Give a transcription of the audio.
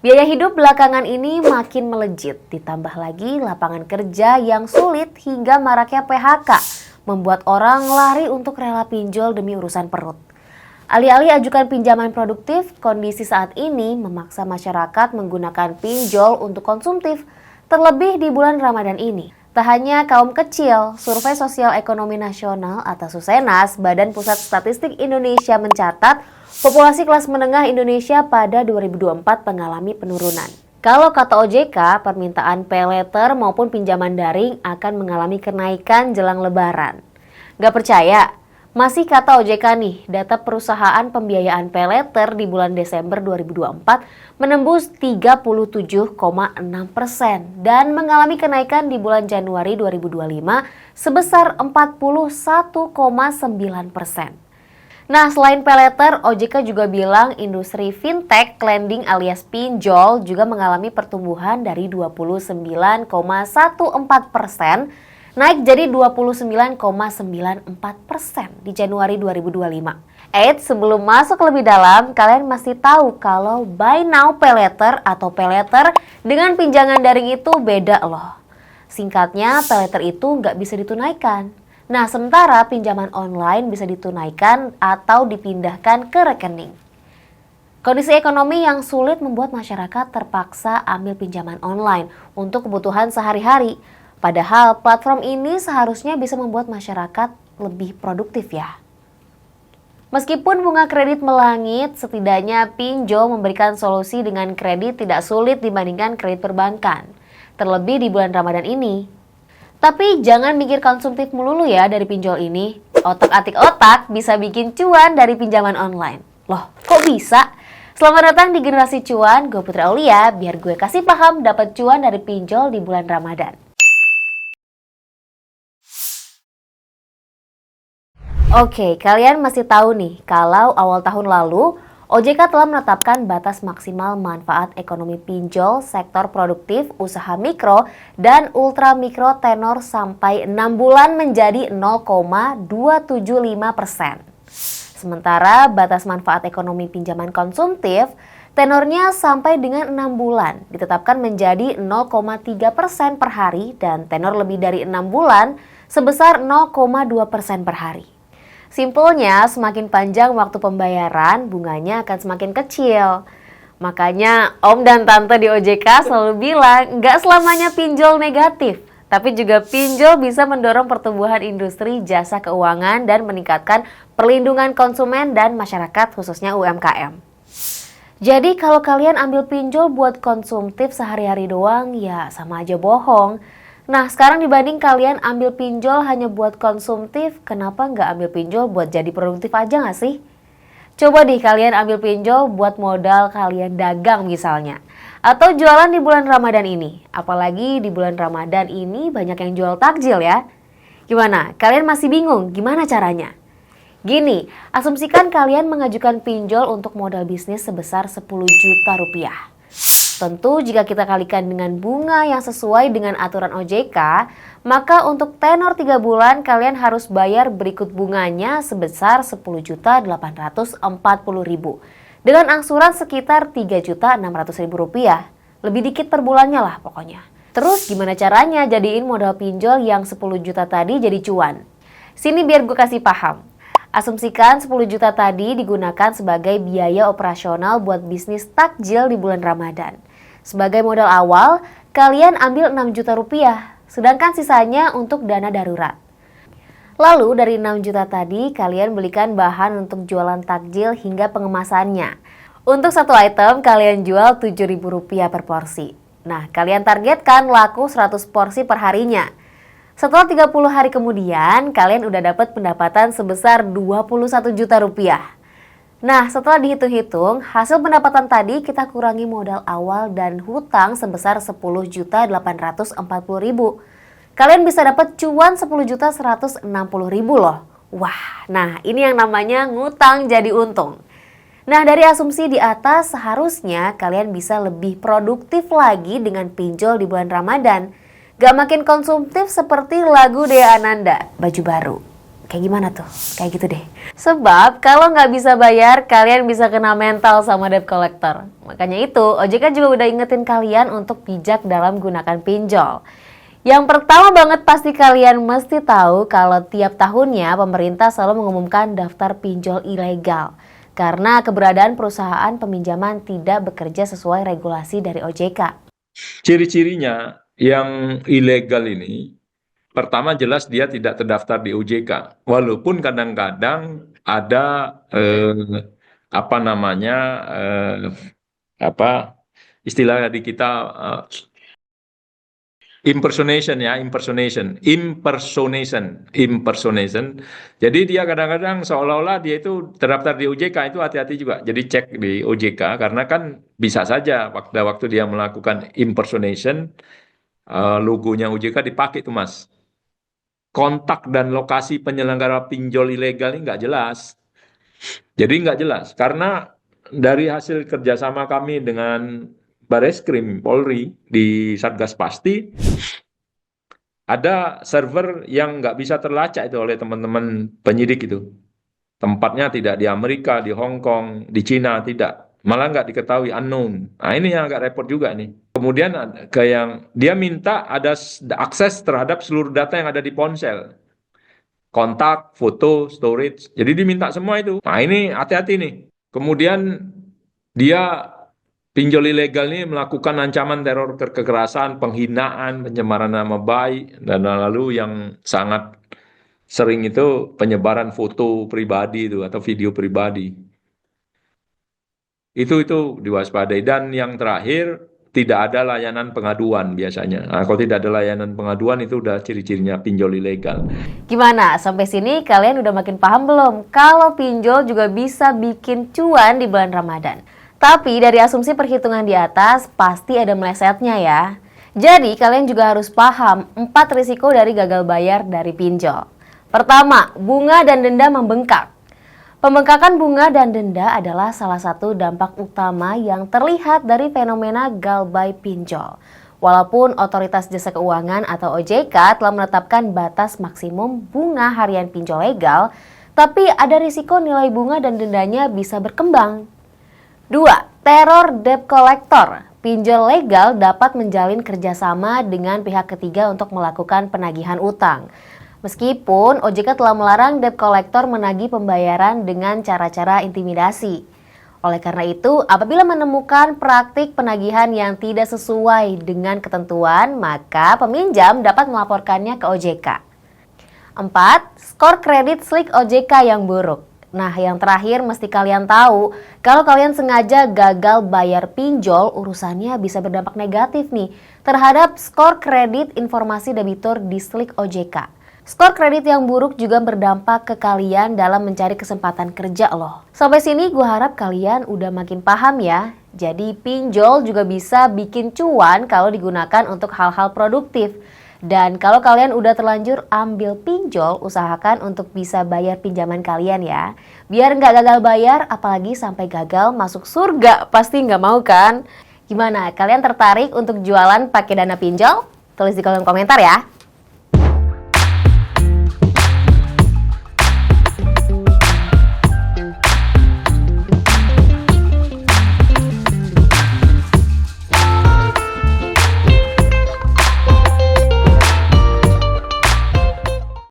Biaya hidup belakangan ini makin melejit, ditambah lagi lapangan kerja yang sulit hingga maraknya PHK, membuat orang lari untuk rela pinjol demi urusan perut. Alih-alih ajukan pinjaman produktif, kondisi saat ini memaksa masyarakat menggunakan pinjol untuk konsumtif, terlebih di bulan Ramadan ini. Tak hanya kaum kecil, Survei Sosial Ekonomi Nasional atau Susenas, Badan Pusat Statistik Indonesia mencatat populasi kelas menengah Indonesia pada 2024 mengalami penurunan. Kalau kata OJK, permintaan paylater maupun pinjaman daring akan mengalami kenaikan jelang Lebaran. Gak percaya? Masih kata OJK nih, data perusahaan pembiayaan paylater di bulan Desember 2024 menembus 37,6% dan mengalami kenaikan di bulan Januari 2025 sebesar 41,9%. Nah, selain paylater, OJK juga bilang industri fintech, lending alias pinjol juga mengalami pertumbuhan dari 29,14% naik jadi 29,94% di Januari 2025. Sebelum masuk lebih dalam, kalian masih tahu kalau buy now pay later atau pay later dengan pinjaman daring itu beda loh. Singkatnya, pay later itu nggak bisa ditunaikan. Nah, sementara pinjaman online bisa ditunaikan atau dipindahkan ke rekening. Kondisi ekonomi yang sulit membuat masyarakat terpaksa ambil pinjaman online untuk kebutuhan sehari-hari. Padahal platform ini seharusnya bisa membuat masyarakat lebih produktif ya. Meskipun bunga kredit melangit, setidaknya pinjol memberikan solusi dengan kredit tidak sulit dibandingkan kredit perbankan. Terlebih di bulan Ramadan ini. Tapi jangan mikir konsumtif melulu ya dari pinjol ini. Otak-atik otak bisa bikin cuan dari pinjaman online. Loh, kok bisa? Selamat datang di Generasi Cuan, gue Putri Aulia, biar gue kasih paham dapat cuan dari pinjol di bulan Ramadan. Oke, kalian masih tahu nih kalau awal tahun lalu OJK telah menetapkan batas maksimal manfaat ekonomi pinjol sektor produktif usaha mikro dan ultra mikro tenor sampai 6 bulan menjadi 0,275%. Sementara batas manfaat ekonomi pinjaman konsumtif tenornya sampai dengan 6 bulan ditetapkan menjadi 0,3% per hari dan tenor lebih dari 6 bulan sebesar 0,2% per hari. Simpelnya, semakin panjang waktu pembayaran, bunganya akan semakin kecil. Makanya, Om dan Tante di OJK selalu bilang, nggak selamanya pinjol negatif. Tapi juga pinjol bisa mendorong pertumbuhan industri jasa keuangan dan meningkatkan perlindungan konsumen dan masyarakat khususnya UMKM. Jadi kalau kalian ambil pinjol buat konsumtif sehari-hari doang, ya sama aja bohong. Nah, sekarang dibanding kalian ambil pinjol hanya buat konsumtif, kenapa nggak ambil pinjol buat jadi produktif aja nggak sih? Coba deh kalian ambil pinjol buat modal kalian dagang misalnya. Atau jualan di bulan Ramadan ini. Apalagi di bulan Ramadan ini banyak yang jual takjil ya. Gimana? Kalian masih bingung gimana caranya? Gini, asumsikan kalian mengajukan pinjol untuk modal bisnis sebesar 10 juta rupiah. Tentu jika kita kalikan dengan bunga yang sesuai dengan aturan OJK, maka untuk tenor 3 bulan kalian harus bayar berikut bunganya sebesar 10.840.000 dengan angsuran sekitar 3.600.000 rupiah. Lebih dikit per bulannya lah pokoknya. Terus gimana caranya jadiin modal pinjol yang 10 juta tadi jadi cuan? Sini biar gue kasih paham. Asumsikan 10 juta tadi digunakan sebagai biaya operasional buat bisnis takjil di bulan Ramadan. Sebagai modal awal, kalian ambil 6 juta rupiah, sedangkan sisanya untuk dana darurat. Lalu dari 6 juta tadi, kalian belikan bahan untuk jualan takjil hingga pengemasannya. Untuk satu item, kalian jual Rp7.000 per porsi. Nah, kalian targetkan laku 100 porsi per harinya. Setelah 30 hari kemudian, kalian udah dapat pendapatan sebesar 21 juta rupiah. Nah, setelah dihitung-hitung, hasil pendapatan tadi kita kurangi modal awal dan hutang sebesar 10.840.000. Kalian bisa dapat cuan 10.160.000 loh. Wah, nah ini yang namanya ngutang jadi untung. Nah, dari asumsi di atas seharusnya kalian bisa lebih produktif lagi dengan pinjol di bulan Ramadan. Gak makin konsumtif seperti lagu Dea Ananda, Baju Baru. Kayak gimana tuh? Kayak gitu deh. Sebab kalau nggak bisa bayar, kalian bisa kena mental sama debt collector. Makanya itu, OJK juga udah ingetin kalian untuk bijak dalam gunakan pinjol. Yang pertama banget pasti kalian mesti tahu kalau tiap tahunnya pemerintah selalu mengumumkan daftar pinjol ilegal. Karena keberadaan perusahaan peminjaman tidak bekerja sesuai regulasi dari OJK. Ciri-cirinya yang ilegal ini, pertama jelas dia tidak terdaftar di OJK. Walaupun kadang-kadang ada apa namanya apa istilah di kita impersonation ya, impersonation. Jadi dia kadang-kadang seolah-olah dia itu terdaftar di OJK, itu hati-hati juga. Jadi cek di OJK karena kan bisa saja waktu dia melakukan impersonation, logonya OJK dipakai tuh Mas. Kontak dan lokasi penyelenggara pinjol ilegal ini nggak jelas. Jadi nggak jelas karena dari hasil kerjasama kami dengan Bareskrim Polri di Satgas Pasti, ada server yang nggak bisa terlacak itu oleh teman-teman penyidik itu. Tempatnya tidak di Amerika, di Hong Kong, di Cina, tidak. Malah nggak diketahui, unknown. Nah ini yang agak repot juga nih. Kemudian ke yang dia minta ada akses terhadap seluruh data yang ada di ponsel. Kontak, foto, storage. Jadi diminta semua itu. Nah ini hati-hati nih. Kemudian dia pinjol ilegal ini melakukan ancaman teror kekerasan, penghinaan, pencemaran nama baik, dan lalu yang sangat sering itu penyebaran foto pribadi itu atau video pribadi. Itu diwaspadai. Dan yang terakhir, tidak ada layanan pengaduan biasanya. Nah, kalau tidak ada layanan pengaduan itu udah ciri-cirinya pinjol ilegal. Gimana? Sampai sini kalian udah makin paham belum? Kalau pinjol juga bisa bikin cuan di bulan Ramadan. Tapi dari asumsi perhitungan di atas, pasti ada melesetnya ya. Jadi kalian juga harus paham 4 risiko dari gagal bayar dari pinjol. Pertama, bunga dan denda membengkak. Pembengkakan bunga dan denda adalah salah satu dampak utama yang terlihat dari fenomena galbay pinjol. Walaupun Otoritas Jasa Keuangan atau OJK telah menetapkan batas maksimum bunga harian pinjol legal, tapi ada risiko nilai bunga dan dendanya bisa berkembang. 2. Teror debt collector. Pinjol legal dapat menjalin kerjasama dengan pihak ketiga untuk melakukan penagihan utang. Meskipun OJK telah melarang debt collector menagih pembayaran dengan cara-cara intimidasi. Oleh karena itu, apabila menemukan praktik penagihan yang tidak sesuai dengan ketentuan, maka peminjam dapat melaporkannya ke OJK. 4. Skor kredit slik OJK yang buruk. Nah, yang terakhir mesti kalian tahu, kalau kalian sengaja gagal bayar pinjol, urusannya bisa berdampak negatif nih terhadap skor kredit informasi debitur di slik OJK. Skor kredit yang buruk juga berdampak ke kalian dalam mencari kesempatan kerja loh. Sampai sini gue harap kalian udah makin paham ya. Jadi pinjol juga bisa bikin cuan kalau digunakan untuk hal-hal produktif. Dan kalau kalian udah terlanjur ambil pinjol, usahakan untuk bisa bayar pinjaman kalian ya. Biar nggak gagal bayar, apalagi sampai gagal masuk surga. Pasti nggak mau kan? Gimana, kalian tertarik untuk jualan pakai dana pinjol? Tulis di kolom komentar ya.